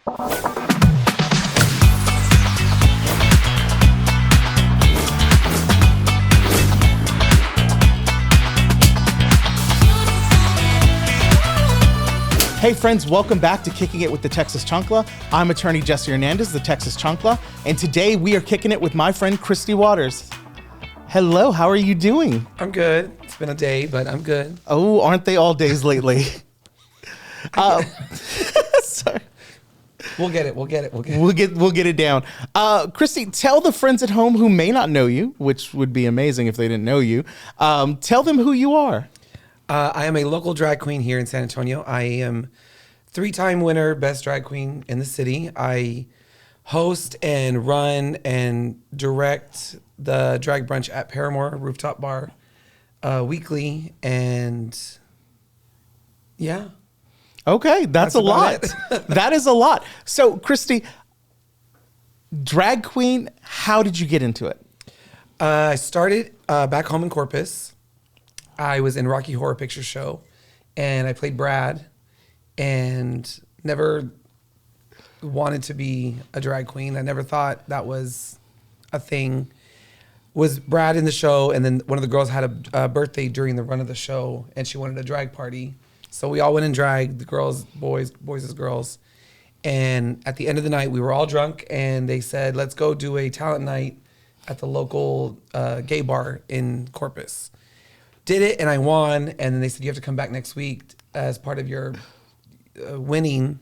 Hey friends, welcome back to Kicking It with the Texas Chancla. I'm attorney Jesse Hernandez, the Texas Chancla, and today we are kicking it with my friend Kristi Waters. Hello, how are you doing? I'm good. It's been a day, but I'm good. Oh, aren't they all days lately? Sorry. We'll get it. We'll get it down. Kristi, tell the friends at home who may not know you, which would be amazing if they didn't know you. Tell them who you are. I am a local drag queen here in San Antonio. I am 3-time winner, best drag queen in the city. I host and run and direct the drag brunch at Paramore Rooftop Bar weekly. And yeah. Okay, that's a lot. That is a lot. So, Kristi, drag queen, how did you get into it? I started back home in Corpus. I was in Rocky Horror Picture Show, and I played Brad, and never wanted to be a drag queen. I never thought that was a thing. Was Brad in the show, and then one of the girls had a birthday during the run of the show, and she wanted a drag party. So we all went and dragged, the girls, boys as girls. And at the end of the night, we were all drunk, and they said, let's go do a talent night at the local gay bar in Corpus. Did it, and I won, and then they said, you have to come back next week as part of your winning.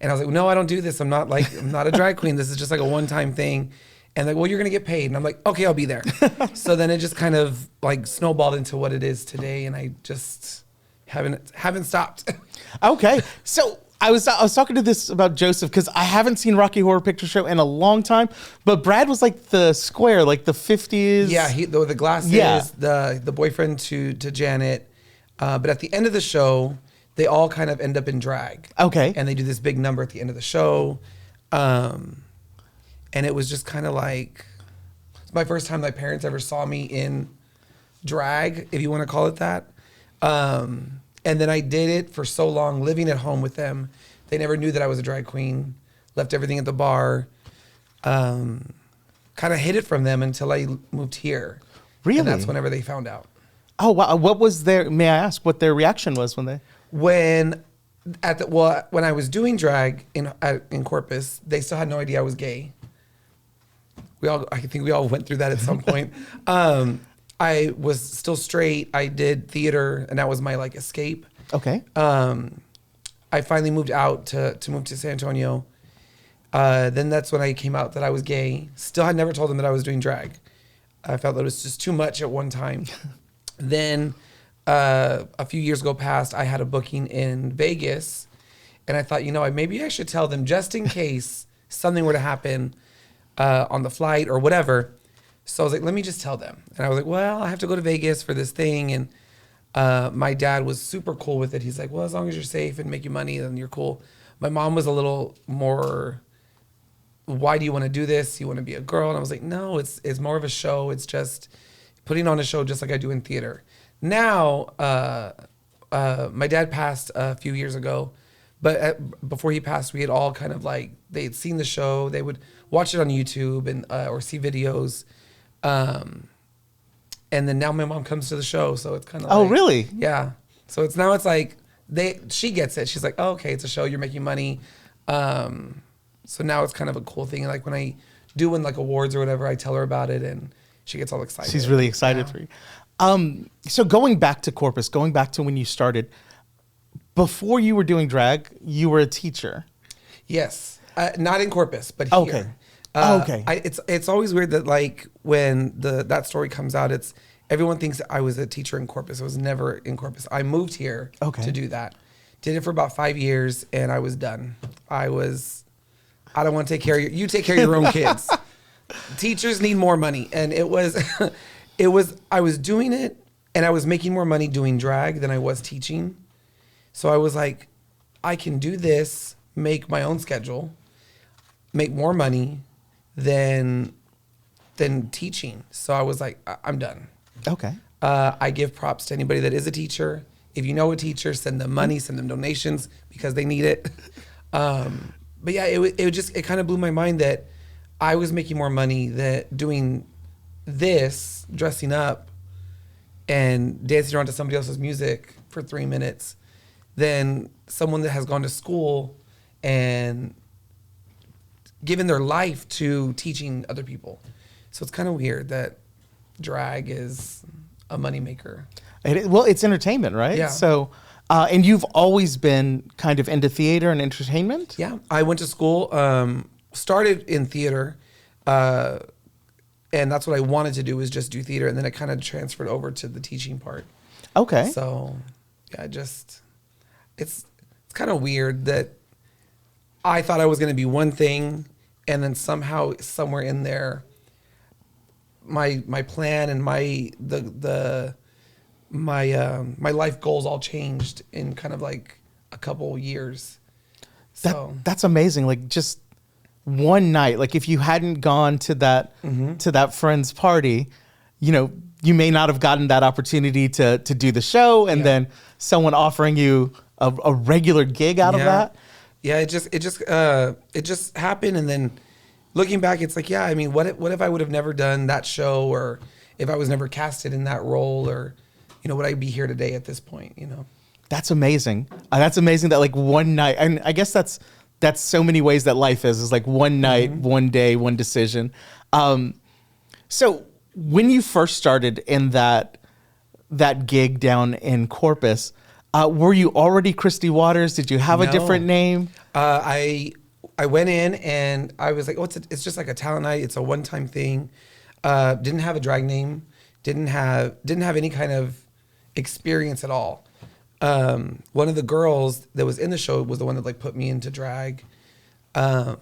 And I was like, no, I don't do this. I'm not a drag queen. This is just like a one-time thing. And like, well, you're gonna get paid. And I'm like, okay, I'll be there. So then it just kind of like snowballed into what it is today, and I just haven't stopped. Okay, so I was talking to this about Joseph because I haven't seen Rocky Horror Picture Show in a long time, but Brad was like the square, like the 50s. Yeah, the glasses, the boyfriend to Janet. But at the end of the show, they all kind of end up in drag. Okay. And they do this big number at the end of the show. And it was just kind of like, it's my first time my parents ever saw me in drag, if you want to call it that. And then I did it for so long, living at home with them. They never knew that I was a drag queen. Left everything at the bar. Kind of hid it from them until I moved here. Really? And that's whenever they found out. Oh, wow. What was may I ask what their reaction was when they? When I was doing drag in Corpus, they still had no idea I was gay. I think we all went through that at some point. I was still straight. I did theater, and that was my like escape. Okay. I finally moved out to move to San Antonio. Then that's when I came out that I was gay. Still had never told them that I was doing drag. I felt that it was just too much at one time. Then a few years ago past, I had a booking in Vegas, and I thought, maybe I should tell them just in case something were to happen on the flight or whatever. So I was like, let me just tell them. And I was like, well, I have to go to Vegas for this thing. And my dad was super cool with it. He's like, well, as long as you're safe and making money, then you're cool. My mom was a little more, why do you want to do this? You want to be a girl? And I was like, no, it's more of a show. It's just putting on a show just like I do in theater. Now, my dad passed a few years ago. But before he passed, we had all kind of like, they had seen the show. They would watch it on YouTube and or see videos. And then now my mom comes to the show, so it's kind of oh, like, really? Yeah. So it's like she gets it. She's like, oh, okay, it's a show, you're making money. So now it's kind of a cool thing. Like when I do win like awards or whatever, I tell her about it and she gets all excited. She's really excited for you. So going back to Corpus, going back to when you started, before you were doing drag, you were a teacher. Yes. Not in Corpus, but here. Okay. Okay. It's always weird that like when that story comes out, everyone thinks that I was a teacher in Corpus. I was never in Corpus. I moved here to do that. Did it for about 5 years and I was done. I don't want to take care of you take care of your own kids. Teachers need more money. And I was doing it and I was making more money doing drag than I was teaching. So I was like, I can do this, make my own schedule, make more money than teaching. So I was like, I'm done. Okay. I give props to anybody that is a teacher. If you know a teacher, send them money, send them donations because they need it. but yeah, it kind of blew my mind that I was making more money that doing this, dressing up and dancing around to somebody else's music for 3 minutes than someone that has gone to school and given their life to teaching other people. So it's kind of weird that drag is a moneymaker. Well, it's entertainment, right? Yeah. So, and you've always been kind of into theater and entertainment? Yeah. I went to school, started in theater, and that's what I wanted to do, was just do theater. And then I kind of transferred over to the teaching part. Okay. So, yeah, it's kind of weird that I thought I was going to be one thing, and then somehow, somewhere in there, my plan and my life goals all changed in kind of like a couple years. So That's amazing. Like, just one night, like if you hadn't gone to that friend's party, you may not have gotten that opportunity to do the show, and then someone offering you a regular gig out of that. Yeah, it just happened, and then looking back, it's like, yeah, I mean, what if I would have never done that show, or if I was never casted in that role, or would I be here today at this point? That's amazing. That's amazing that like one night, and I guess that's so many ways that life is like one night, one day, one decision. So when you first started in that gig down in Corpus, were you already Kristi Waters? Did you have a different name? I went in and I was like, oh, it's just like a talent night. It's a one-time thing. Didn't have a drag name. Didn't have any kind of experience at all. One of the girls that was in the show was the one that like put me into drag. I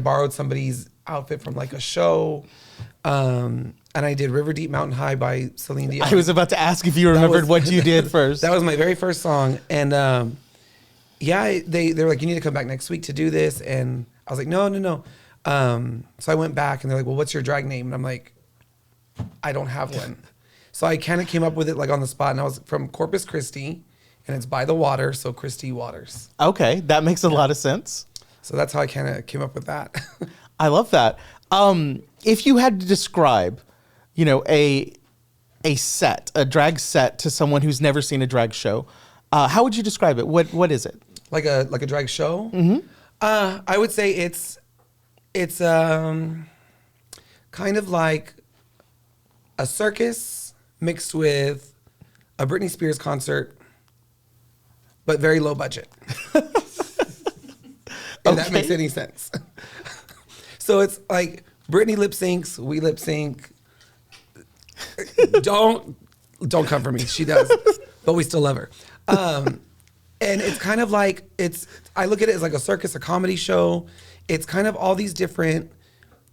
borrowed somebody's outfit from like a show. And I did River Deep Mountain High by Celine Dion. I was about to ask if you remembered what you did first. That was my very first song. And they were like, you need to come back next week to do this. And I was like, no. So I went back and they're like, well, what's your drag name? And I'm like, I don't have one. So I kind of came up with it like on the spot, and I was from Corpus Christi, and it's by the water, so Kristi Waters. Okay, that makes a lot of sense. So that's how I kind of came up with that. I love that. If you had to describe, a drag set to someone who's never seen a drag show, how would you describe it? What is it? Like a drag show? Mm-hmm. I would say it's kind of like a circus mixed with a Britney Spears concert, but very low budget. If that makes any sense. So it's like Britney lip syncs, we lip sync. Don't come for me. She does, but we still love her. And it's kind of like I look at it as like a circus, a comedy show. It's kind of all these different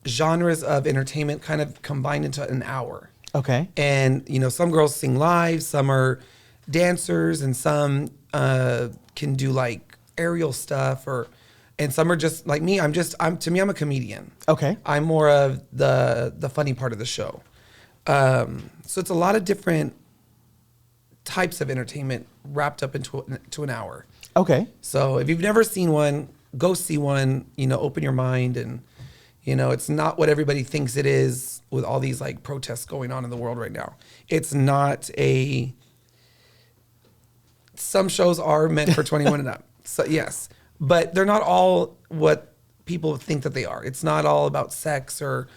genres of entertainment kind of combined into an hour. Okay. And some girls sing live, some are dancers, and some can do like aerial stuff, and some are just like me. I'm a comedian. Okay. I'm more of the funny part of the show. So it's a lot of different types of entertainment wrapped up into an hour. Okay. So if you've never seen one, go see one. Open your mind, and it's not what everybody thinks it is with all these like protests going on in the world right now. It's not some shows are meant for 21 and up. So yes, but they're not all what people think that they are. It's not all about sex or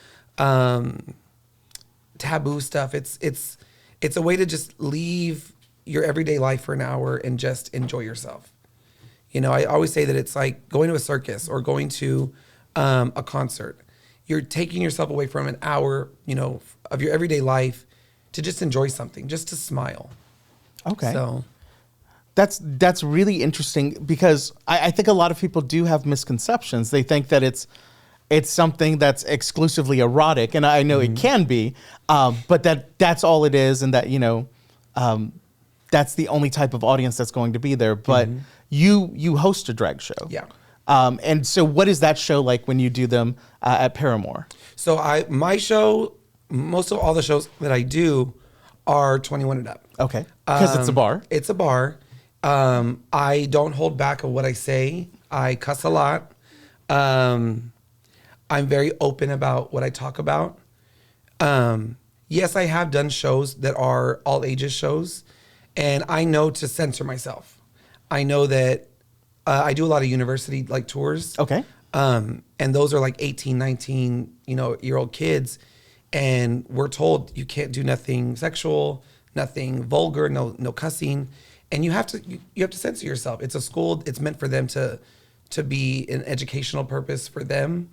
taboo stuff. It's a way to just leave your everyday life for an hour and just enjoy yourself. I always say that it's like going to a circus or going to a concert. You're taking yourself away from an hour, of your everyday life to just enjoy something, just to smile. Okay. So that's really interesting, because I think a lot of people do have misconceptions. They think that it's something that's exclusively erotic, and I know it can be, but that's all it is, and that that's the only type of audience that's going to be there. But you host a drag show. Yeah. And so what is that show like when you do them at Paramore? So my show, most of all the shows that I do are 21 and up. Okay. Because it's a bar. It's a bar. I don't hold back of what I say. I cuss a lot. I'm very open about what I talk about. Yes, I have done shows that are all ages shows, and I know to censor myself. I know that I do a lot of university like tours. Okay. And those are like 18, 19, year old kids. And we're told you can't do nothing sexual, nothing vulgar, no cussing. And you have to censor yourself. It's a school, it's meant for them to be an educational purpose for them.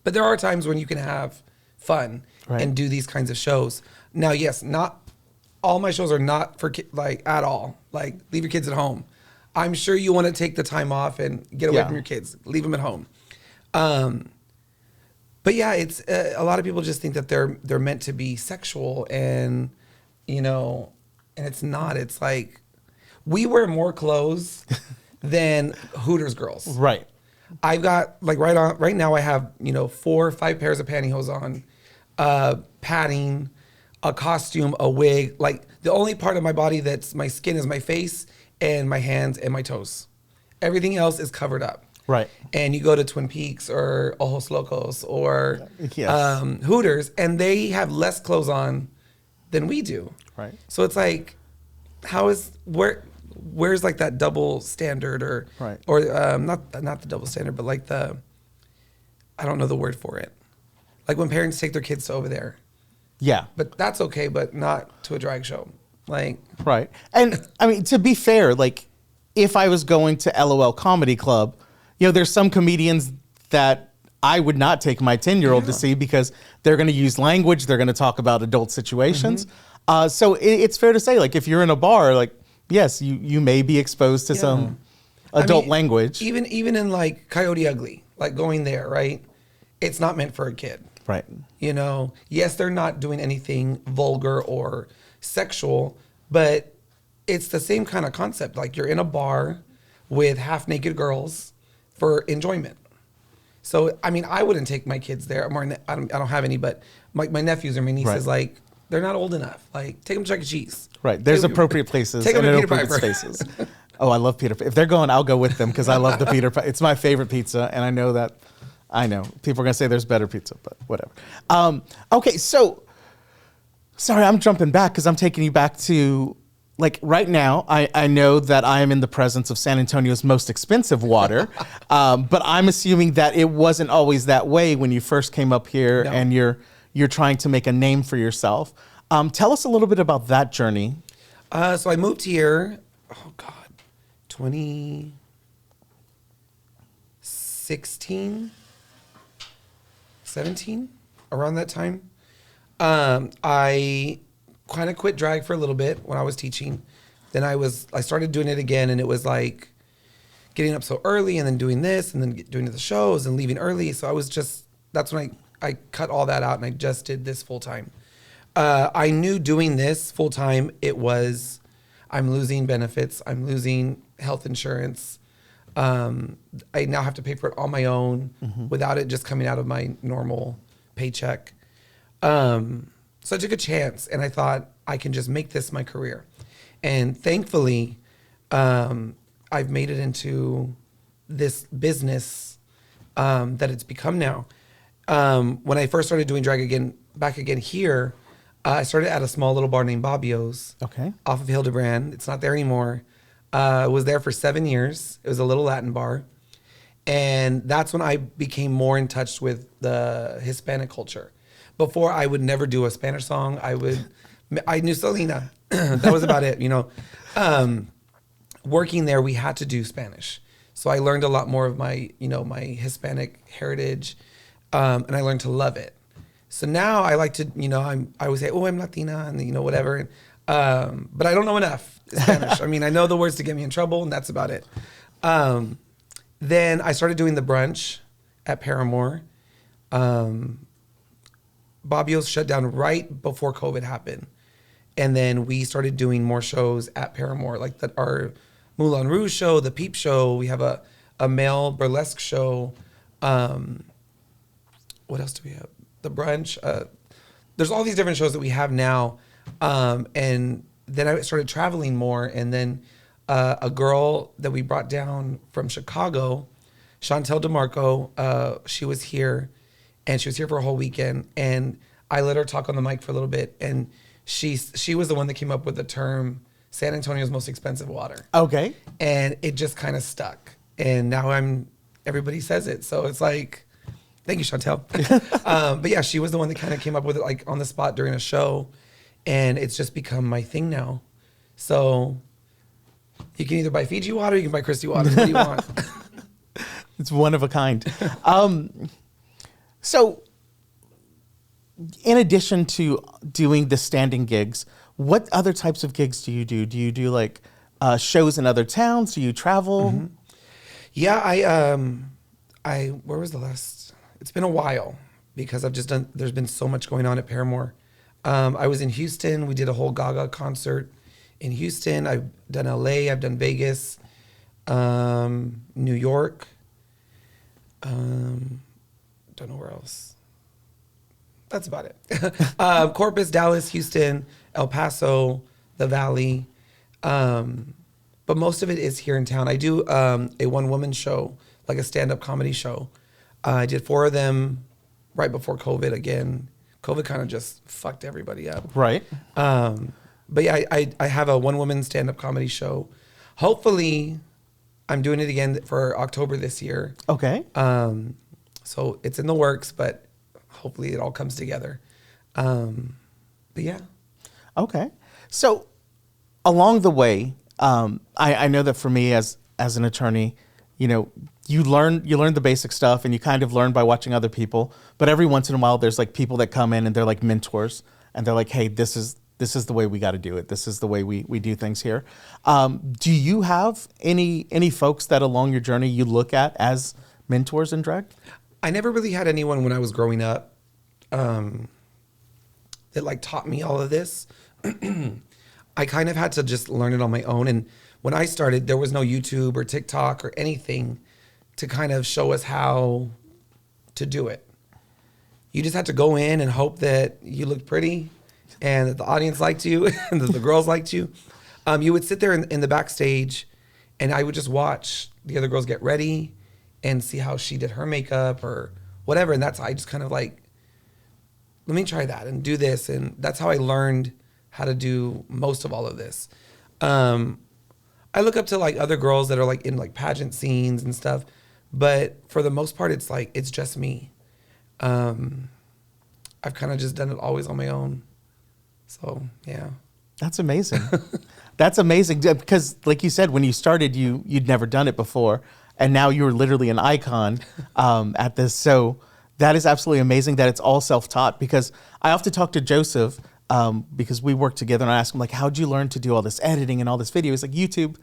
But there are times when you can have fun and do these kinds of shows. Now, yes, not all my shows are not for like at all. Like, leave your kids at home. I'm sure you want to take the time off and get away from your kids. Leave them at home. But yeah, it's a lot of people just think that they're meant to be sexual, and and it's not. It's like we wear more clothes than Hooters girls. Right. I've got like right now I have 4 or 5 pairs of pantyhose on, padding, a costume, a wig. Like, the only part of my body that's my skin is my face and my hands and my toes. Everything else is covered up. Right. And you go to Twin Peaks or Ojos Locos or Yes. Hooters, and they have less clothes on than we do. Right. So it's like, where's like that double standard or not the double standard, but like I don't know the word for it. Like when parents take their kids to over there. Yeah. But that's okay, but not to a drag show. Like, right. And I mean, to be fair, like, if I was going to LOL Comedy Club, there's some comedians that I would not take my 10-year-old to see because they're going to use language, they're going to talk about adult situations. So it's fair to say, like, if you're in a bar, like, yes, you may be exposed to some adult language. Even in like Coyote Ugly, like going there, right? It's not meant for a kid. Right. Yes, they're not doing anything vulgar or sexual, but it's the same kind of concept. Like, you're in a bar with half naked girls for enjoyment. So, I mean, I wouldn't take my kids there. I don't have any, but my nephews or my nieces, like, they're not old enough. Like, take them to Chuck E. Cheese. Right. There's appropriate places Take them and to Peter appropriate Piper. spaces. Oh, I love Peter Piper. If they're going, I'll go with them because I love the Peter Piper. It's my favorite pizza, and I know people are going to say there's better pizza, but whatever. Okay, so, sorry, I'm jumping back because I'm taking you back to, like, right now, I know that I am in the presence of San Antonio's most expensive water, but I'm assuming that it wasn't always that way when you first came up here and you're trying to make a name for yourself. Tell us a little bit about that journey. So I moved here, 2016, 17, around that time. I kind of quit drag for a little bit when I was teaching. Then I started doing it again, and it was like getting up so early and then doing this and then doing the shows and leaving early. So that's when I cut all that out and I just did this full time. I knew doing this full time, I'm losing benefits. I'm losing health insurance. I now have to pay for it on my own without it just coming out of my normal paycheck. So I took a chance and I thought I can just make this my career. And thankfully, I've made it into this business that it's become now. When I first started doing drag back again here, I started at a small little bar named Bobbio's off of Hildebrand. It's not there anymore. I was there for 7 years. It was a little Latin bar. And that's when I became more in touch with the Hispanic culture. Before, I would never do a Spanish song. I knew Selena. That was about it, Working there, we had to do Spanish. So I learned a lot more of my Hispanic heritage, and I learned to love it. So now I like to, I always say, I'm Latina, and whatever. But I don't know enough Spanish. I mean, I know the words to get me in trouble, and that's about it. Then I started doing the brunch at Paramore. Bobbio's shut down right before COVID happened. And then we started doing more shows at Paramore, like our Moulin Rouge show, the Peep show. We have a male burlesque show. What else do we have? The brunch. There's all these different shows that we have now. And then I started traveling more. And then a girl that we brought down from Chicago, Chantel DeMarco, she was here, and she was here for a whole weekend, and I let her talk on the mic for a little bit, and she was the one that came up with the term San Antonio's most expensive water. Okay. And it just kind of stuck. And now everybody says it. So it's like, thank you, Chantel. But yeah, she was the one that kind of came up with it like on the spot during a show. And it's just become my thing now. So you can either buy Fiji water or you can buy Kristi water. What do you want? It's one of a kind. So in addition to doing the standing gigs, what other types of gigs do you do? Do you do like shows in other towns? Do you travel? Mm-hmm. Yeah, where was the last? It's been a while because there's been so much going on at Paramore. I was in Houston. We did a whole Gaga concert in Houston. I've done LA. I've done Vegas, New York. Don't know where else. That's about it. Corpus, Dallas, Houston, El Paso, the Valley. But most of it is here in town. I do a one-woman show, like a stand-up comedy show. I did 4 of them right before COVID again. COVID kind of just fucked everybody up. Right. But yeah, I have a one-woman stand-up comedy show. Hopefully, I'm doing it again for October this year. Okay. So it's in the works, but hopefully it all comes together. But yeah. Okay. So along the way, I know that for me as an attorney, you know, you learn the basic stuff and you kind of learn by watching other people. But every once in a while, there's like people that come in and they're like mentors and they're like, hey, this is the way we got to do it. This is the way we do things here. Do you have any folks that along your journey you look at as mentors in drag? I never really had anyone when I was growing up that like taught me all of this. I kind of had to just learn it on my own. And when I started, there was no YouTube or TikTok or anything to kind of show us how to do it. You just had to go in and hope that you looked pretty and that the audience liked you and that the girls liked you. You would sit there in the backstage and I would just watch the other girls get ready and see how she did her makeup or whatever. And that's how I just kind of like, let me try that and do this. And that's how I learned how to do most of all of this. I look up to like other girls that are like in like pageant scenes and stuff, but for the most part, it's just me. I've kind of just done it always on my own. So yeah. That's amazing. That's amazing because like you said, when you started, you'd never done it before. And now you're literally an icon at this. So that is absolutely amazing that it's all self-taught, because I often talk to Joseph because we work together and I ask him like, how'd you learn to do all this editing and all this video? He's like, YouTube.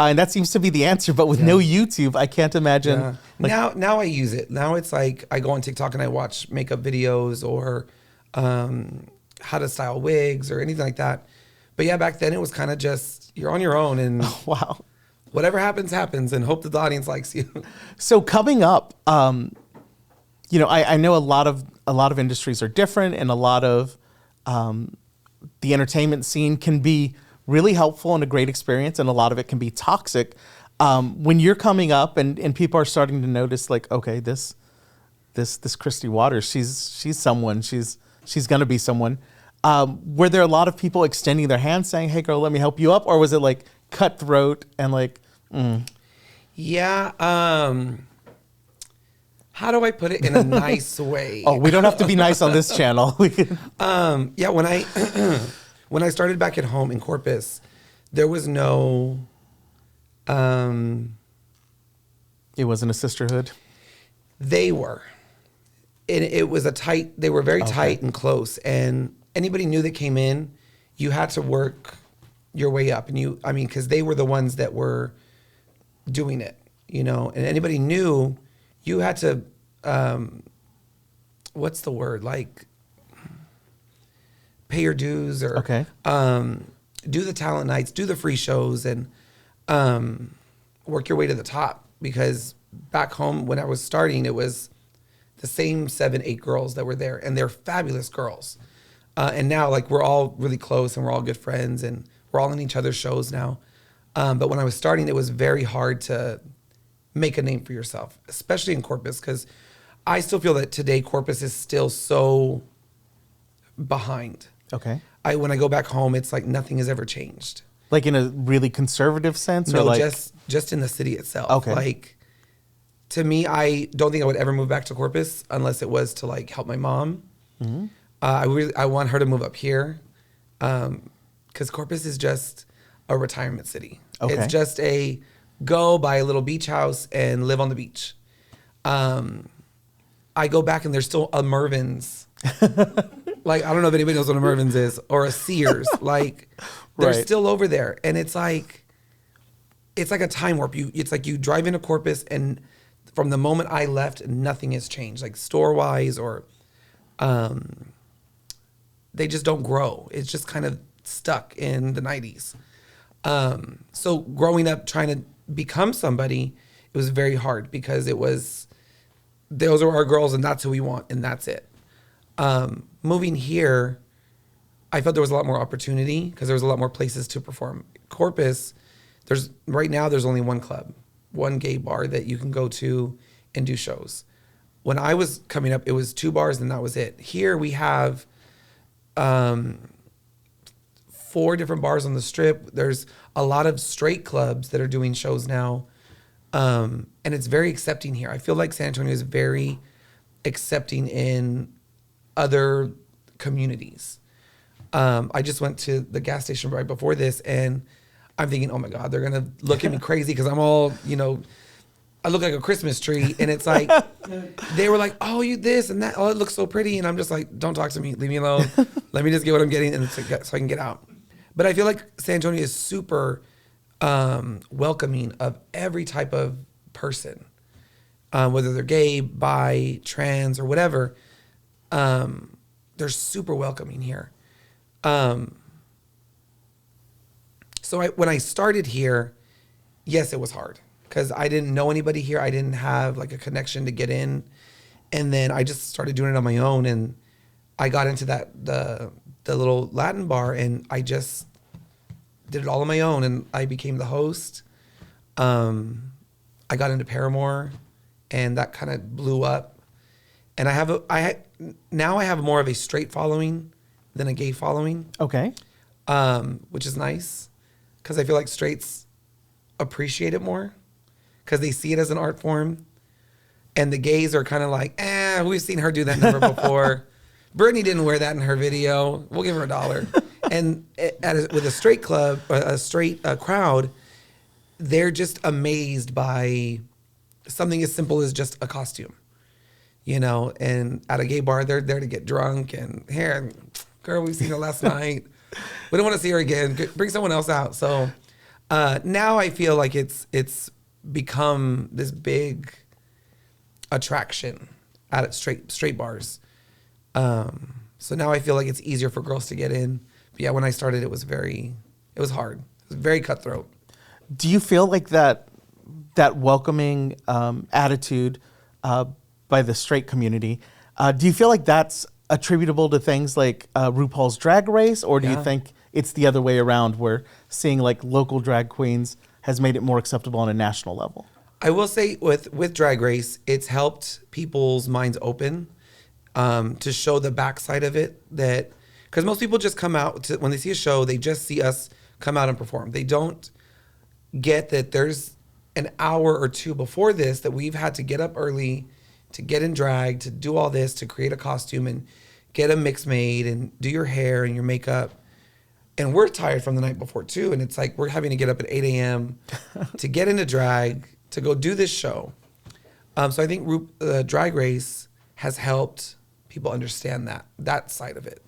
And that seems to be the answer. But with no YouTube, I can't imagine. Yeah. Like, now I use it. Now it's like I go on TikTok and I watch makeup videos or how to style wigs or anything like that. But yeah, back then it was kind of just you're on your own and wow. Whatever happens, happens, and hope that the audience likes you. So coming up, you know, I know a lot of industries are different, and a lot of the entertainment scene can be really helpful and a great experience, and a lot of it can be toxic. When you're coming up and people are starting to notice, like, okay, this Kristi Waters, she's someone, she's gonna be someone. Were there a lot of people extending their hand saying, hey girl, let me help you up? Or was it like cutthroat and like, Yeah. How do I put it in a nice way? Oh, we don't have to be nice on this channel. We can... Yeah, when I when I started back at home in Corpus, there was no It wasn't a sisterhood. They were. And it was they were very tight and close, and anybody new that came in, you had to work your way up, and because they were the ones that were doing it, you know, and anybody new, you had to, what's the word? Like pay your dues or, do the talent nights, do the free shows, and, work your way to the top, because back home when I was starting, it was the same 7-8 girls that were there, and they're fabulous girls. And now like we're all really close and we're all good friends and we're all in each other's shows now. But when I was starting, it was very hard to make a name for yourself, especially in Corpus, because I still feel that today Corpus is still so behind. Okay. When I go back home, it's like nothing has ever changed. Like in a really conservative sense? No, or like... just in the city itself. Okay. Like, to me, I don't think I would ever move back to Corpus unless it was to like help my mom. Mm-hmm. I want her to move up here, because Corpus is just a retirement city. Okay. It's just a go buy a little beach house and live on the beach. I go back and there's still a Mervyn's. Like, I don't know if anybody knows what a Mervyn's is, or a Sears. Like, they're Right. still over there, and it's like a time warp. It's like you drive into Corpus, and from the moment I left, nothing has changed, like store wise, or they just don't grow. It's just kind of stuck in the 90s. So growing up trying to become somebody, it was very hard, because those are our girls and that's who we want and that's it. Moving here, I felt there was a lot more opportunity because there was a lot more places to perform. Corpus, right now there's only one club, one gay bar that you can go to and do shows. When I was coming up, it was 2 bars and that was it. Here we have 4 different bars on the strip. There's a lot of straight clubs that are doing shows now. And it's very accepting here. I feel like San Antonio is very accepting in other communities. I just went to the gas station right before this, and I'm thinking, oh my God, they're gonna look at me crazy because I'm all, I look like a Christmas tree. And it's like, they were like, oh, you this and that. Oh, it looks so pretty. And I'm just like, don't talk to me. Leave me alone. Let me just get what I'm getting and so I can get out. But I feel like San Antonio is super welcoming of every type of person, whether they're gay, bi, trans, or whatever. They're super welcoming here. So when I started here, yes, it was hard because I didn't know anybody here. I didn't have like a connection to get in. And then I just started doing it on my own, and I got into the little Latin bar, and I just did it all on my own, and I became the host. I got into Paramore, and that kind of blew up. And now I have more of a straight following than a gay following. Okay. Which is nice because I feel like straights appreciate it more because they see it as an art form. And the gays are kind of like, we've seen her do that number before. Brittany didn't wear that in her video. We'll give her $1. And with a straight club, a straight crowd, they're just amazed by something as simple as just a costume, and at a gay bar, they're there to get drunk and, here, girl, we've seen her last night. We don't want to see her again. Bring someone else out. So now I feel like it's become this big attraction at straight bars. So now I feel like it's easier for girls to get in. But yeah, when I started, it was hard. It was very cutthroat. Do you feel like that welcoming attitude by the straight community, do you feel like that's attributable to things like RuPaul's Drag Race, or do you think it's the other way around, where seeing like local drag queens has made it more acceptable on a national level? I will say with Drag Race, it's helped people's minds open to show the backside of it. That because most people just come out when they see a show, they just see us come out and perform. They don't get that there's an hour or 2 before this that we've had to get up early to get in drag, to do all this, to create a costume and get a mix made and do your hair and your makeup. And we're tired from the night before too. And it's like, we're having to get up at 8 a.m. to get into drag, to go do this show. So I think Drag Race has helped people understand that side of it.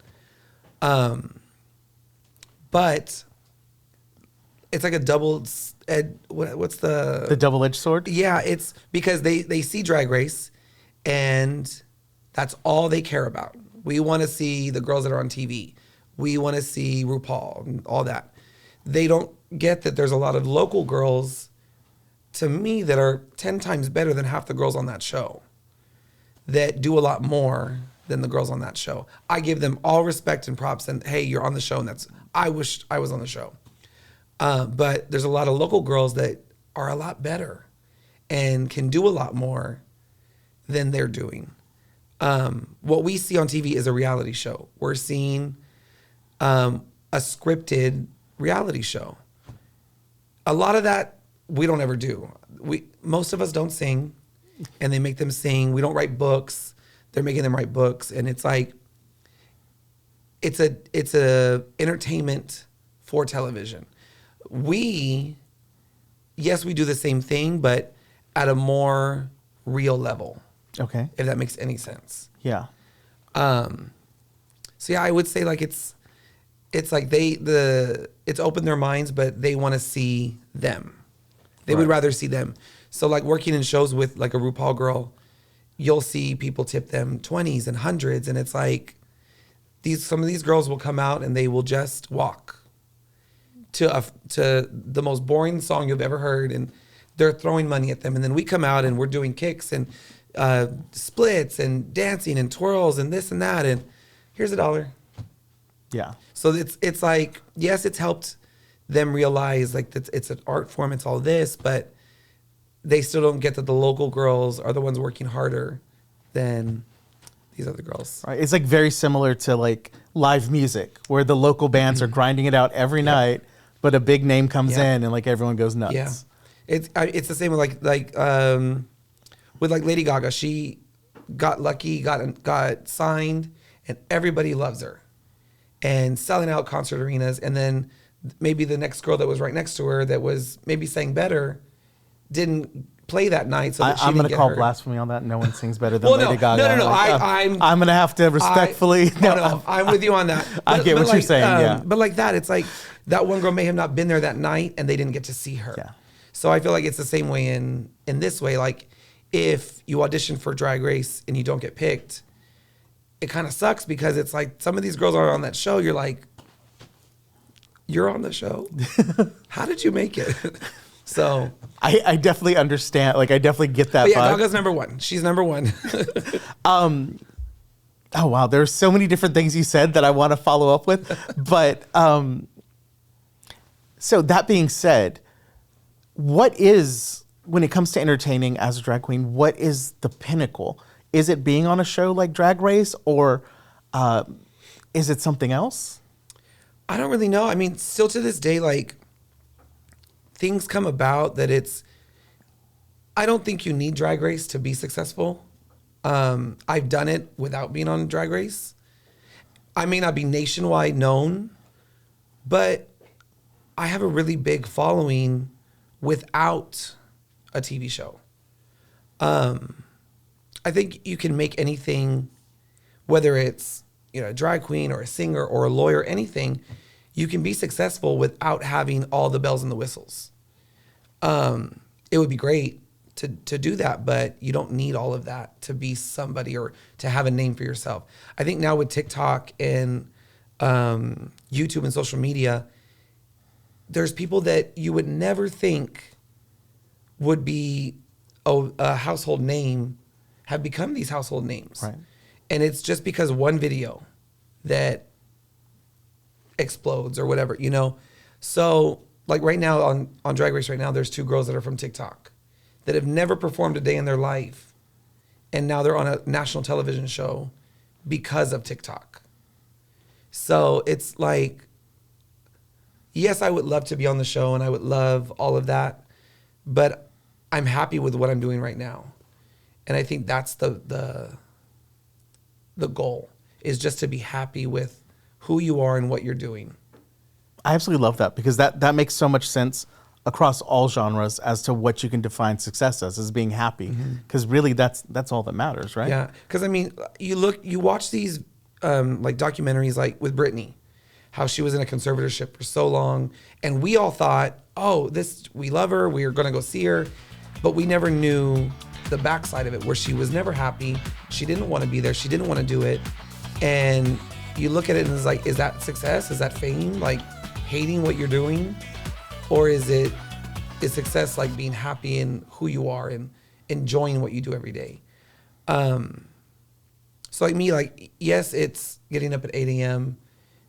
But it's like a what's the double-edged sword? Yeah, it's because they see Drag Race and that's all they care about. We want to see the girls that are on TV. We want to see RuPaul and all that. They don't get that there's a lot of local girls, to me, that are 10 times better than half the girls on that show, that do a lot more than the girls on that show. I give them all respect and props, and hey, you're on the show, and I wish I was on the show. But there's a lot of local girls that are a lot better. and can do a lot more than they're doing. What we see on TV is a reality show. We're seeing a scripted reality show. A lot of that we don't ever do. Most of us don't sing, and they make them sing. We don't write books. They're making them write books, and it's like it's a entertainment for television. Yes, we do the same thing, but at a more real level. Okay. If that makes any sense. Yeah. So yeah, I would say like it's like it's opened their minds, but they want to see them. They would rather see them. So like working in shows with like a RuPaul girl, you'll see people tip them 20s and 100s, and it's like some of these girls will come out and they will just walk to the most boring song you've ever heard, and they're throwing money at them. And then we come out and we're doing kicks and splits and dancing and twirls and this and that, and here's $1. Yeah. So it's like, yes, it's helped them realize like that it's an art form, it's all this, but they still don't get that the local girls are the ones working harder than these other girls. Right. It's like very similar to like live music, where the local bands are grinding it out every night, but a big name comes in and like everyone goes nuts. Yeah, it's the same with with Lady Gaga. She got lucky, got signed, and everybody loves her, and selling out concert arenas. And then maybe the next girl that was right next to her that was maybe sang better didn't play that night. So that I'm going to call her. blasphemy on that. No one sings better than Lady Gaga. No. Like, I'm going to have to respectfully. I'm with you on that. I get what you're saying. Yeah. But like that, it's like that one girl may have not been there that night, and they didn't get to see her. Yeah. So I feel like it's the same way in this way. Like if you audition for Drag Race and you don't get picked, it kind of sucks, because it's like some of these girls are on that show. You're like, you're on the show. How did you make it? So I definitely understand. Like I definitely get that. But yeah, vibe. Gaga's number one. She's number one. Oh wow, there's so many different things you said that I want to follow up with, but so that being said, what is, when it comes to entertaining as a drag queen, what is the pinnacle? Is it being on a show like Drag Race, or is it something else? I don't really know. I mean, still to this day, like things come about that I don't think you need Drag Race to be successful. I've done it without being on Drag Race. I may not be nationwide known, but I have a really big following without a TV show. I think you can make anything, whether it's a drag queen or a singer or a lawyer, anything, you can be successful without having all the bells and the whistles. It would be great to do that, but you don't need all of that to be somebody or to have a name for yourself. I think now with TikTok and YouTube and social media, there's people that you would never think would be a household name have become these household names. Right. And it's just because one video that explodes or whatever, So like right now on Drag Race right now, there's 2 girls that are from TikTok that have never performed a day in their life. And now they're on a national television show because of TikTok. So it's like, yes, I would love to be on the show and I would love all of that, but I'm happy with what I'm doing right now. And I think that's the goal, is just to be happy with who you are and what you're doing. I absolutely love that, because that makes so much sense across all genres as to what you can define success as being happy. Because really that's all that matters, right? Yeah, because I mean, you watch these like documentaries, like with Britney, how she was in a conservatorship for so long, and we all thought, oh, we love her, we're gonna go see her, but we never knew the backside of it, where she was never happy, she didn't want to be there, she didn't want to do it, and you look at it and it's like, is that success? Is that fame? Like hating what you're doing? Or is success like being happy in who you are and enjoying what you do every day? So like me, like, yes, it's getting up at 8 a.m.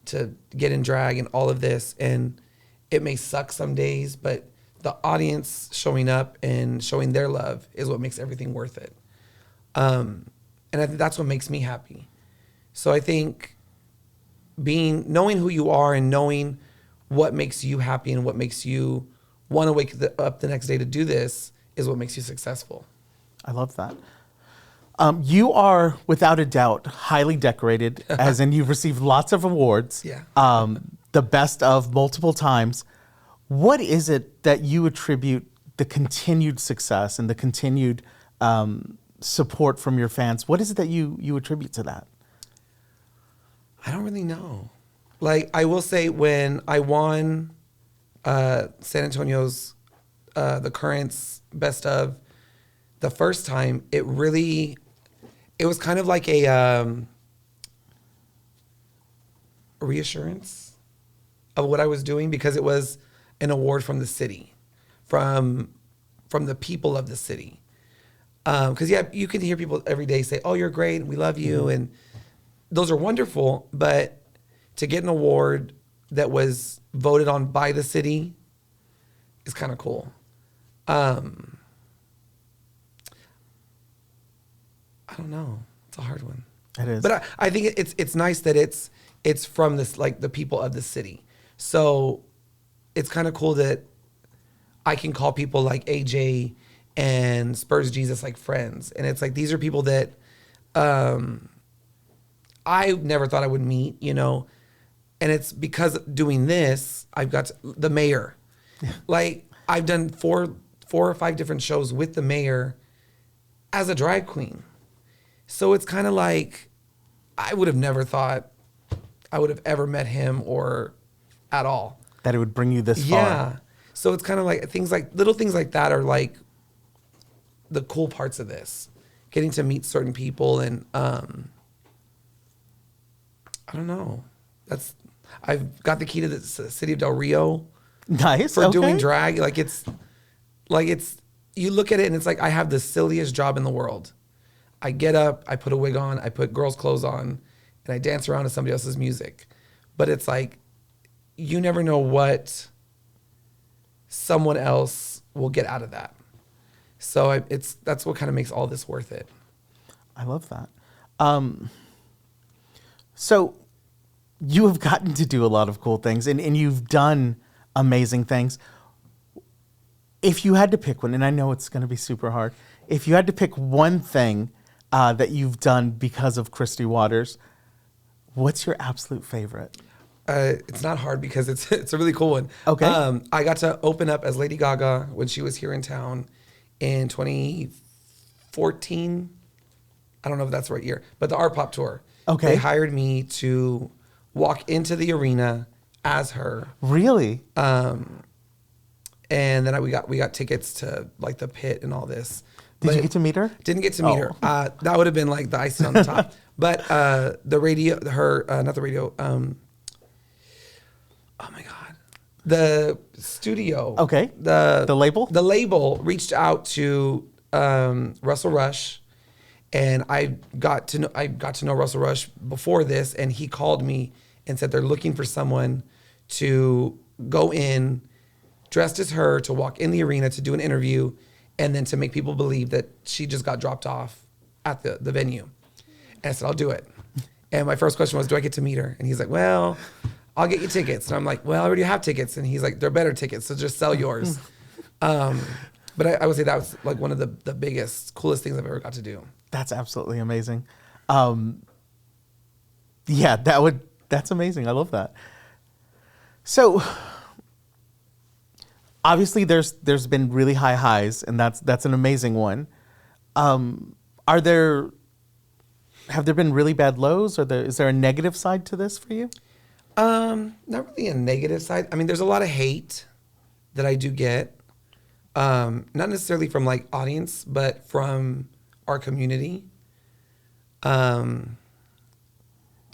to get in drag and all of this, and it may suck some days, but the audience showing up and showing their love is what makes everything worth it. And I think that's what makes me happy. So I think knowing who you are and knowing what makes you happy and what makes you want to wake up the next day to do this is what makes you successful. I love that. You are, without a doubt, highly decorated, as in you've received lots of awards. Yeah. The best of multiple times. What is it that you attribute the continued success and the continued support from your fans? What is it that you attribute to that? I don't really know. Like, I will say when I won San Antonio's, the Currents Best of, the first time, it was kind of like a reassurance of what I was doing, because it was an award from the city, from the people of the city. Because you can hear people every day say, "Oh, you're great, we love you," and those are wonderful. But to get an award that was voted on by the city is kind of cool. I don't know. It's a hard one. It is. But I think it's nice that it's from this, like, the people of the city. So it's kind of cool that I can call people like AJ and Spurs Jesus like friends. And it's like, these are people that I never thought I would meet, And it's because doing this, I've got the mayor. Like, I've done four or five different shows with the mayor as a drag queen. So it's kind of like, I would have never thought I would have ever met him or at all. That it would bring you this far. Yeah. So it's kind of like little things like that are like the cool parts of this. Getting to meet certain people and I don't know. I've got the key to the city of Del Rio. Nice. For okay. doing drag. You look at it and it's like, I have the silliest job in the world. I get up, I put a wig on, I put girls' clothes on, and I dance around to somebody else's music. But it's like, you never know what someone else will get out of that. So that's what kind of makes all this worth it. I love that. So you have gotten to do a lot of cool things, and you've done amazing things. If you had to pick one, and I know it's going to be super hard, if you had to pick one thing that you've done because of Kristi Waters, what's your absolute favorite? It's not hard because it's a really cool one. Okay. I got to open up as Lady Gaga when she was here in town in 2014. I don't know if that's the right year, but the Art Pop Tour. Okay. They hired me to walk into the arena as her. Really? And then we got tickets to like the pit and all this. Did you get to meet her? Didn't get to meet her. That would have been like the icing on the top. But the radio, not the radio. Oh my God, the studio. Okay. The label. The label reached out to Russell Rush, and I got to know Russell Rush before this, and he called me and said they're looking for someone to go in dressed as her to walk in the arena to do an interview, and then to make people believe that she just got dropped off at the venue. And I said, I'll do it. And my first question was, do I get to meet her? And he's like, well, I'll get you tickets. And I'm like, well, I already have tickets. And he's like, they're better tickets, so just sell yours. But I would say that was like one of the biggest, coolest things I've ever got to do. That's absolutely amazing. Yeah, that's amazing. I love that. So obviously there's been really high highs, and that's an amazing one. Have there been really bad lows, or is there a negative side to this for you? Not really a negative side. I mean, there's a lot of hate that I do get. Not necessarily from like audience, but from our community. Didn't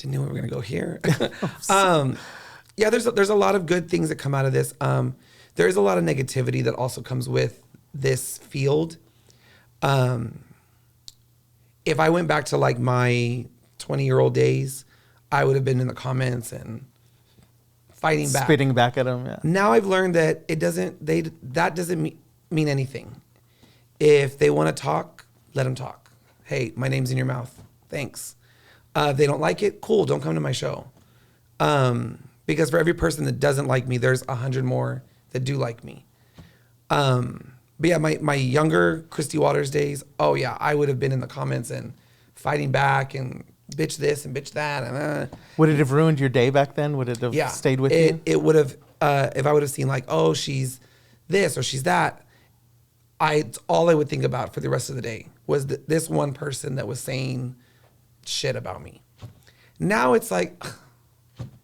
know we were gonna go here. Yeah, there's a lot of good things that come out of this. There is a lot of negativity that also comes with this field. If I went back to like my 20-year-old days, I would have been in the comments and fighting back, spitting back at them. Yeah. Now I've learned that that doesn't mean anything. If they want to talk, let them talk. Hey, my name's in your mouth. Thanks. If they don't like it, cool. Don't come to my show. Because for every person that doesn't like me, there's 100 more that do like me. But yeah, my younger Kristi Waters days, oh yeah, I would have been in the comments and fighting back and bitch this and bitch that. And, Would it have ruined your day back then? Would it have stayed with you? It would have, if I would have seen like, oh, she's this or she's that, all I would think about for the rest of the day was this one person that was saying shit about me. Now it's like,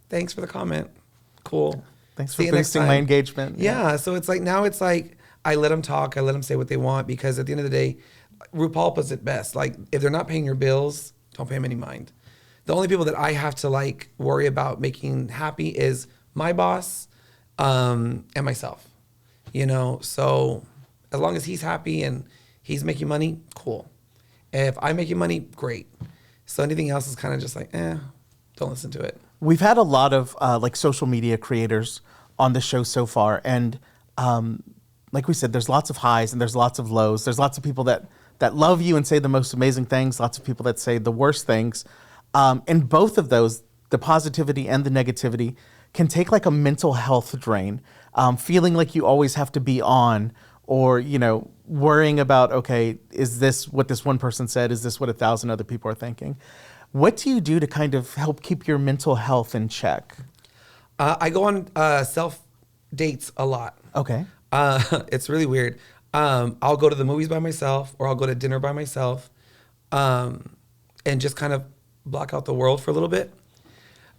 thanks for the comment. Cool. Thanks for boosting my engagement. Yeah. So it's like, now it's like, I let them talk. I let them say what they want, because at the end of the day, RuPaul puts it best. Like, if they're not paying your bills, don't pay them any mind. The only people that I have to like worry about making happy is my boss, and myself, so as long as he's happy and he's making money, cool. If I'm making money, great. So anything else is kind of just like, don't listen to it. We've had a lot of like social media creators on the show so far, and like we said, there's lots of highs and there's lots of lows. There's lots of people that love you and say the most amazing things, lots of people that say the worst things. And both of those, the positivity and the negativity, can take like a mental health drain, feeling like you always have to be on, or, worrying about, okay, is this what this one person said? Is this what 1,000 other people are thinking? What do you do to kind of help keep your mental health in check? I go on self dates a lot. Okay. It's really weird. I'll go to the movies by myself, or I'll go to dinner by myself, and just kind of block out the world for a little bit.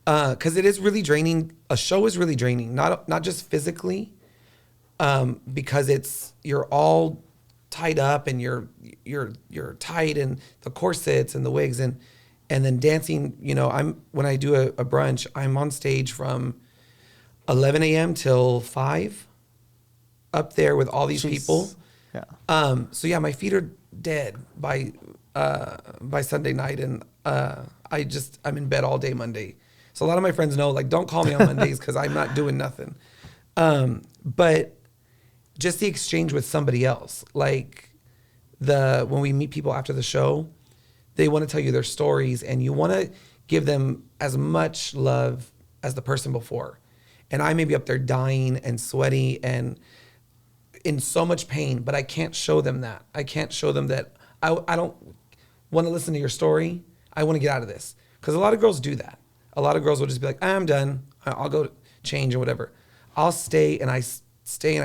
Because it is really draining. A show is really draining, not just physically, because you're all tied up and you're tight in the corsets and the wigs and then dancing. When I do a brunch, I'm on stage from 11 a.m. till 5, up there with all these people. Yeah. So yeah, my feet are dead by Sunday night, and I'm in bed all day Monday. So a lot of my friends know, like, don't call me on Mondays because I'm not doing nothing. But just the exchange with somebody else, like when we meet people after the show, they want to tell you their stories, and you want to give them as much love as the person before. And I may be up there dying and sweaty and in so much pain, but I can't show them that. I can't show them that I don't want to listen to your story. I want to get out of this. Because a lot of girls do that. A lot of girls will just be like, I'm done. I'll go change or whatever. I'll stay and I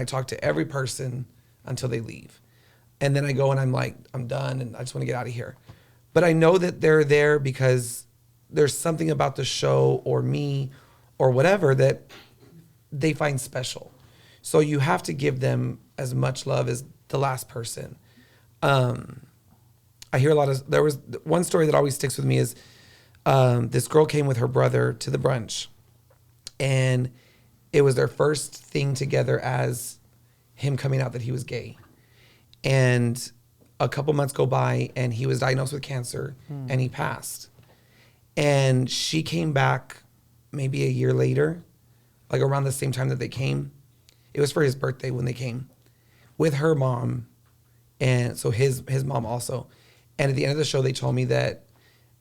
talk to every person until they leave. And then I go and I'm like, I'm done and I just want to get out of here. But I know that they're there because there's something about the show or me or whatever that they find special. So you have to give them as much love as the last person. I hear there was one story that always sticks with me is this girl came with her brother to the brunch, and it was their first thing together as him coming out that he was gay. And a couple months go by and he was diagnosed with cancer and he passed. And she came back maybe a year later, like around the same time that they came. It was for his birthday when they came with her mom. And so his mom also. And at the end of the show, they told me that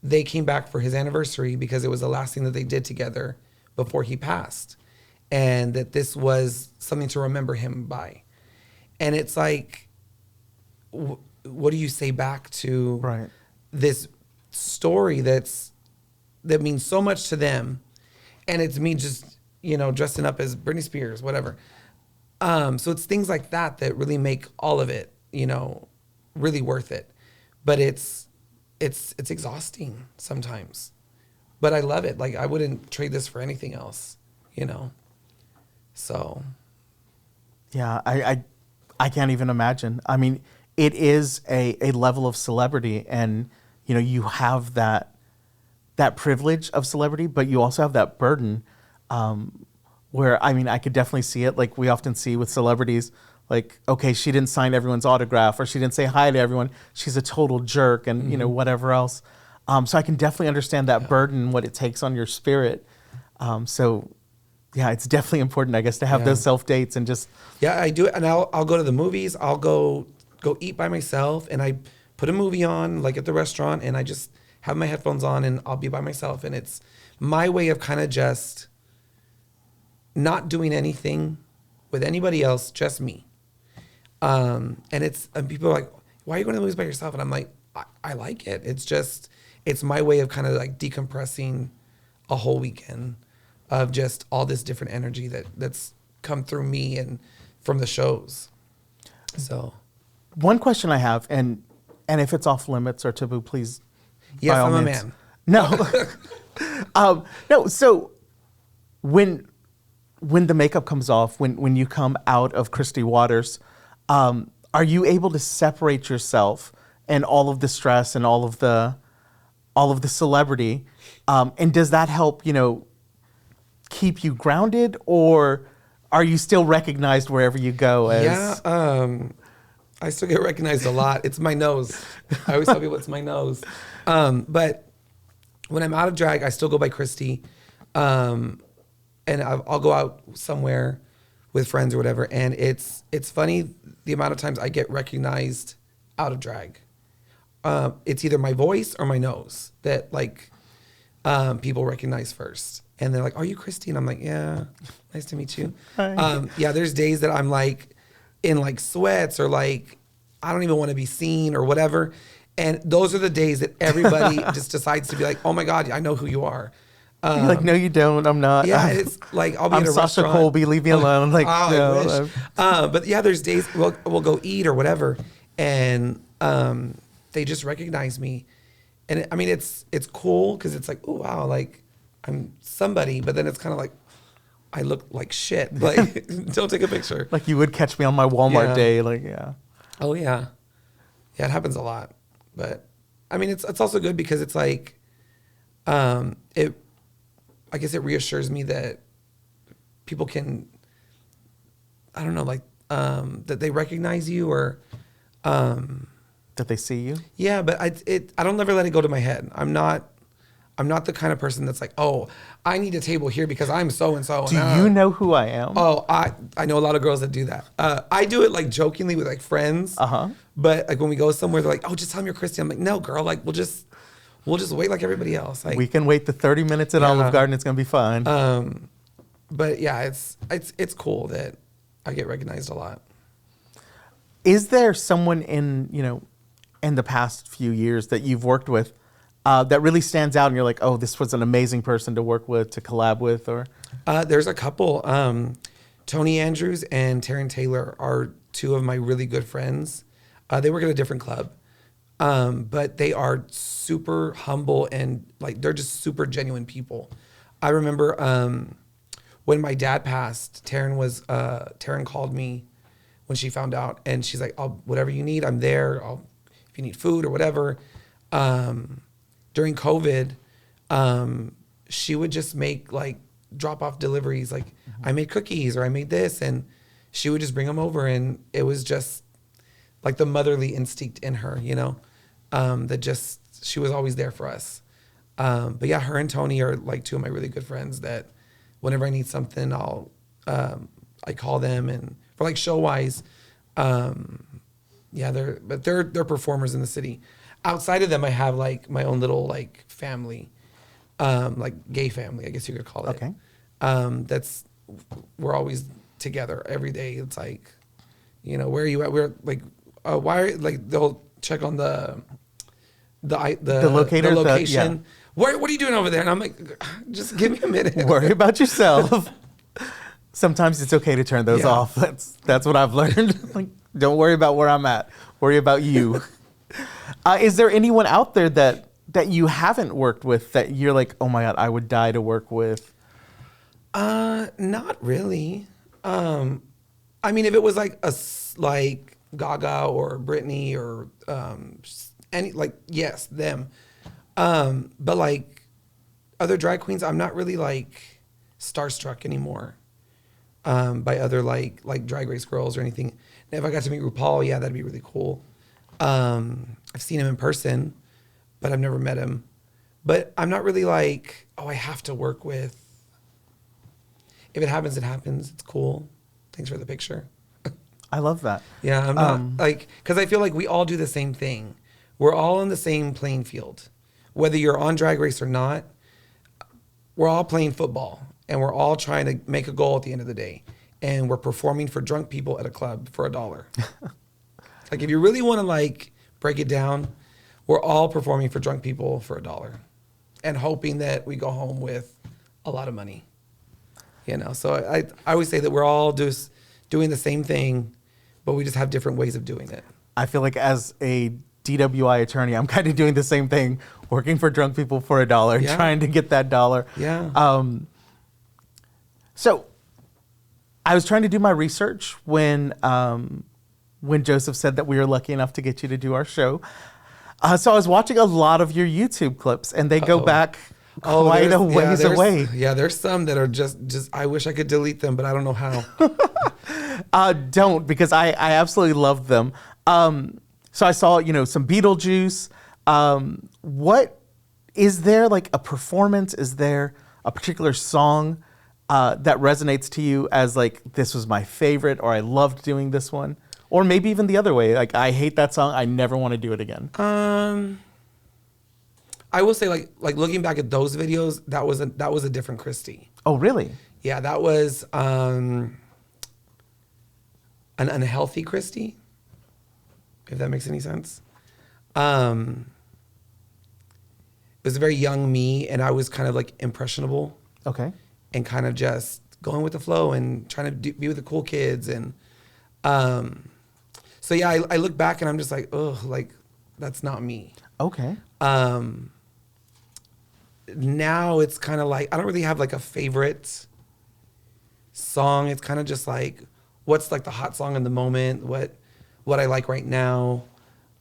they came back for his anniversary because it was the last thing that they did together before he passed. And that this was something to remember him by. And it's like, what do you say back to this story that means so much to them? And it's me just, dressing up as Britney Spears, whatever. So it's things like that really make all of it, really worth it. But it's exhausting sometimes. But I love it. Like, I wouldn't trade this for anything else, So. Yeah, I can't even imagine. I mean, it is a level of celebrity, and, you have that privilege of celebrity, but you also have that burden where, I could definitely see it. Like we often see with celebrities, like, okay, she didn't sign everyone's autograph or she didn't say hi to everyone. She's a total jerk and, whatever else. So I can definitely understand that burden, what it takes on your spirit. So Yeah, it's definitely important, I guess, to have Yeah. those self dates and just Yeah, I do it, and I'll go to the movies. I'll go eat by myself, and I put a movie on like at the restaurant, and I just have my headphones on, and I'll be by myself, and it's my way of kind of just not doing anything with anybody else, just me. And people are like, "Why are you going to the movies by yourself?" And I'm like, I like it. It's my way of kind of like decompressing a whole weekend of just all this different energy that's come through me and from the shows. So, one question I have, and if it's off limits or taboo, please. yes, by all I'm a means. man. No, no. So when the makeup comes off, when you come out of Kristi Waters, are you able to separate yourself and all of the stress and all of the celebrity, and does that help keep you grounded, or are you still recognized wherever you go? I still get recognized a lot. It's my nose. I always tell people it's my nose. But when I'm out of drag, I still go by Kristi. And I'll go out somewhere with friends or whatever. And it's funny the amount of times I get recognized out of drag. It's either my voice or my nose that people recognize first. And they're like, "Are you Kristi?" And I'm like, "Yeah, nice to meet you." Yeah, there's days that I'm like in like sweats or like I don't even want to be seen or whatever. And those are the days that everybody just decides to be like, "Oh my God, I know who you are." You're like, "No, you don't. I'm not." Yeah, it's like I'll be I'm at a Sasha restaurant. Colby. Leave me alone. I'm like, I no. wish. But yeah, there's days we'll go eat or whatever, and they just recognize me, and it's cool because it's like, oh wow, like I'm somebody, but then it's kind of like I look like shit. Like, don't take a picture. Like you would catch me on my Walmart Yeah. day. Like, yeah. Oh yeah, yeah, it happens a lot, but it's also good because it's like, it. I guess it reassures me that people can, I don't know, like that they recognize you or. That they see you. Yeah, but I don't ever let it go to my head. I'm not the kind of person that's like, "Oh, I need a table here because I'm so and so." Do you know who I am? Oh, I know a lot of girls that do that. I do it like jokingly with like friends. But like when we go somewhere, they're like, "Oh, just tell them you're Kristi." I'm like, "No, girl. Like we'll just wait like everybody else." Like We can wait the 30 minutes at Olive Garden. It's gonna be fine. But yeah, it's cool that I get recognized a lot. Is there someone in the past few years that you've worked with that really stands out, and you're like, "Oh, this was an amazing person to work with, to collab with," or? There's a couple. Tony Andrews and Taryn Taylor are two of my really good friends. They work at a different club, but they are super humble and like they're just super genuine people. I remember when my dad passed, Taryn called me when she found out, and she's like, "Whatever you need, I'm there. If you need food or whatever." During COVID, she would just make like drop off deliveries. Like I made cookies or I made this, and she would just bring them over, and it was just like the motherly instinct in her, that just she was always there for us. But yeah, her and Tony are like two of my really good friends that whenever I need something, I call them, and for like show wise, yeah, they're performers in the city. Outside of them, I have like my own little like family, like gay family, I guess you could call it. Okay. We're always together every day. It's like, where are you at? We're like, why are like they'll check on the locator, the location. yeah. What are you doing over there? And I'm like, just give me a minute. Worry about yourself. Sometimes it's okay to turn those Yeah. off. That's what I've learned. Like, don't worry about where I'm at. Worry about you. Is there anyone out there that you haven't worked with that you're like, "Oh my God, I would die to work with"? Not really. If it was like Gaga or Britney or any yes, them. But like other drag queens, I'm not really like starstruck anymore. By other like Drag Race girls or anything. Now, if I got to meet RuPaul, yeah, that'd be really cool. I've seen him in person, but I've never met him. But I'm not really like, oh, I have to work with. if it happens, it happens. It's cool. Thanks for the picture. I love that. Yeah, I'm not because I feel like we all do the same thing. We're all on the same playing field. Whether you're on Drag Race or not, we're all playing football and we're all trying to make a goal at the end of the day. And we're performing for drunk people at a club for $1. Like if you really want to like break it down, we're all performing for drunk people for $1 and hoping that we go home with a lot of money. You know, so I always say that we're all just doing the same thing, but we just have different ways of doing it. I feel like as a DWI attorney, I'm kind of doing the same thing, working for drunk people for $1, trying to get that dollar. Yeah. So I was trying to do my research when Joseph said that we were lucky enough to get you to do our show. So I was watching a lot of your YouTube clips, and they go back quite a ways away. Yeah, there's some that are just I wish I could delete them, but I don't know how. Don't, because I absolutely love them. So I saw, some Beetlejuice. What is there like a performance? Is there a particular song that resonates to you as like, this was my favorite, or I loved doing this one? Or maybe even the other way, like I hate that song, I never want to do it again. I will say like looking back at those videos, that was a different Kristi. Oh, really? Yeah, that was an unhealthy Kristi, if that makes any sense. It was a very young me, and I was kind of like impressionable. Okay. And kind of just going with the flow and trying to be with the cool kids. And so, yeah, I look back and I'm just like, oh, like, that's not me. Okay. Now it's kind of like, I don't really have like a favorite song. It's kind of just like, what's like the hot song in the moment, what I like right now.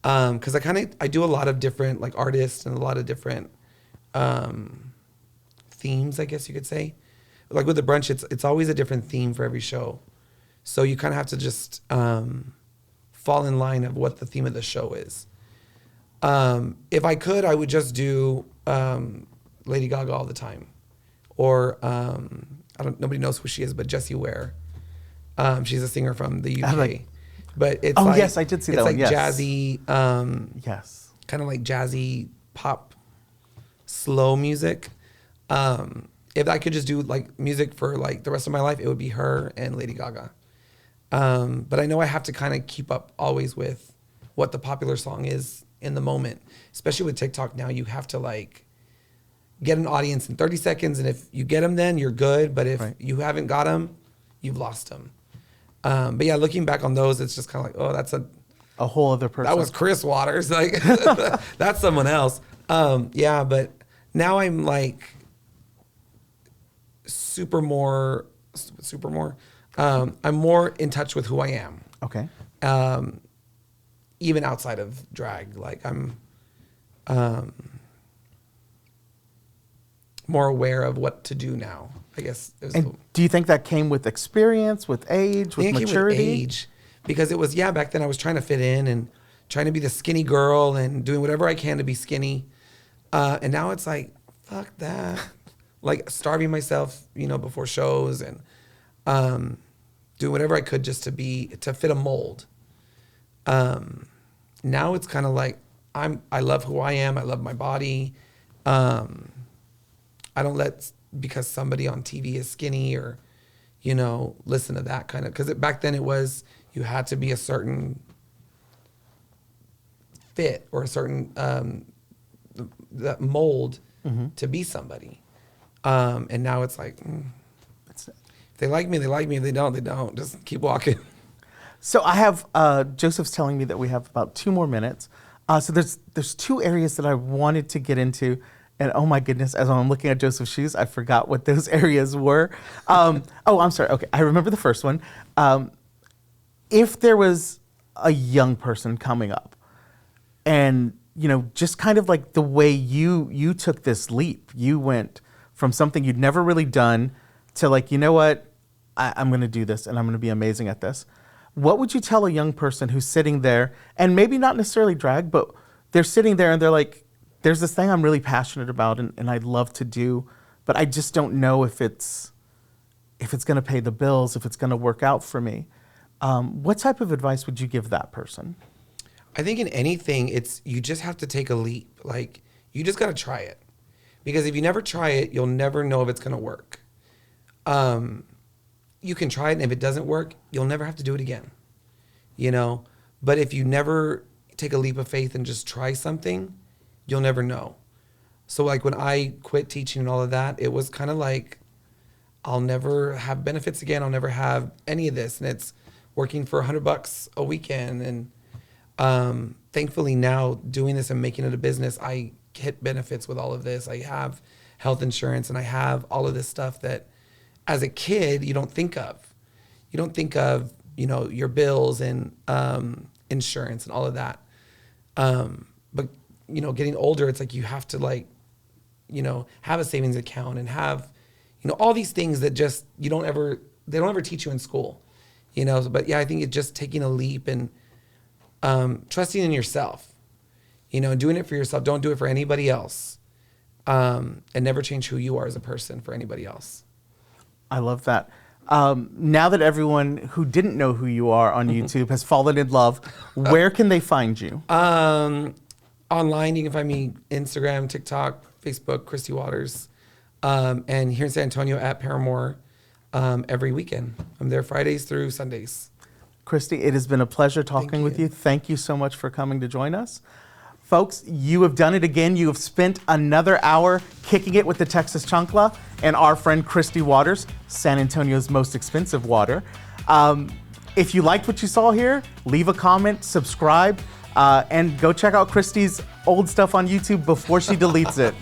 Because I do a lot of different like artists and a lot of different themes, I guess you could say. Like with the brunch, it's always a different theme for every show. So you kind of have to just fall in line of what the theme of the show is. If I could, I would just do Lady Gaga all the time. Or, nobody knows who she is, but Jessie Ware. She's a singer from the UK. But it's yes, I did see that one. It's like yes. jazzy, yes, kind of like jazzy pop, slow music. If I could just do like music for like the rest of my life, it would be her and Lady Gaga. But I know I have to kind of keep up always with what the popular song is in the moment. Especially with TikTok now, you have to like get an audience in 30 seconds. And if you get them then, you're good. But if you haven't got them, you've lost them. But yeah, looking back on those, it's just kind of like, oh, that's a whole other person. That was Chris Waters. Like, that's someone else. Yeah, but now I'm like super more. I'm more in touch with who I am. Okay. Even outside of drag, like I'm more aware of what to do now, I guess. And do you think that came with experience, with age, with maturity? Came with age, because it was, back then I was trying to fit in and trying to be the skinny girl and doing whatever I can to be skinny. And now it's like, fuck that. Like starving myself, before shows and doing whatever I could just to fit a mold. Now it's kind of like, I love who I am. I love my body. I don't let, because somebody on TV is skinny or, listen to that kind of, because back then it was, you had to be a certain fit or a certain that mold to be somebody. And now it's like, if they like me, they like me. If they don't, they don't. Just keep walking. So I have, Joseph's telling me that we have about 2 more minutes. So there's 2 areas that I wanted to get into. And oh my goodness, as I'm looking at Joseph's shoes, I forgot what those areas were. I'm sorry. Okay, I remember the first one. If there was a young person coming up and, just kind of like the way you took this leap, you went from something you'd never really done to like, you know what, I'm going to do this and I'm going to be amazing at this. What would you tell a young person who's sitting there and maybe not necessarily drag, but they're sitting there and they're like, there's this thing I'm really passionate about and I'd love to do, but I just don't know if it's if it's going to pay the bills, if it's going to work out for me. What type of advice would you give that person? I think in anything, you just have to take a leap. Like, you just got to try it. Because if you never try it, you'll never know if it's going to work. You can try it, and if it doesn't work, you'll never have to do it again. You know? But if you never take a leap of faith and just try something, you'll never know. So like when I quit teaching and all of that, it was kind of like, I'll never have benefits again. I'll never have any of this. And it's working for $100 a weekend. And thankfully now doing this and making it a business, I get benefits with all of this. I have health insurance and I have all of this stuff that as a kid, you don't think of. You don't think of, your bills and insurance and all of that. But, getting older, it's like you have to have a savings account and have, all these things that just, they don't ever teach you in school, But yeah, I think it's just taking a leap and trusting in yourself, doing it for yourself. Don't do it for anybody else. And never change who you are as a person for anybody else. I love that. Now that everyone who didn't know who you are on YouTube has fallen in love, where can they find you? Online, you can find me Instagram, TikTok, Facebook, Kristi Waters. And here in San Antonio at Paramore every weekend. I'm there Fridays through Sundays. Kristi, it has been a pleasure talking with you. Thank you so much for coming to join us. Folks, you have done it again. You have spent another hour kicking it with the Texas Chancla and our friend Kristi Waters, San Antonio's most expensive water. If you liked what you saw here, leave a comment, subscribe, and go check out Kristi's old stuff on YouTube before she deletes it.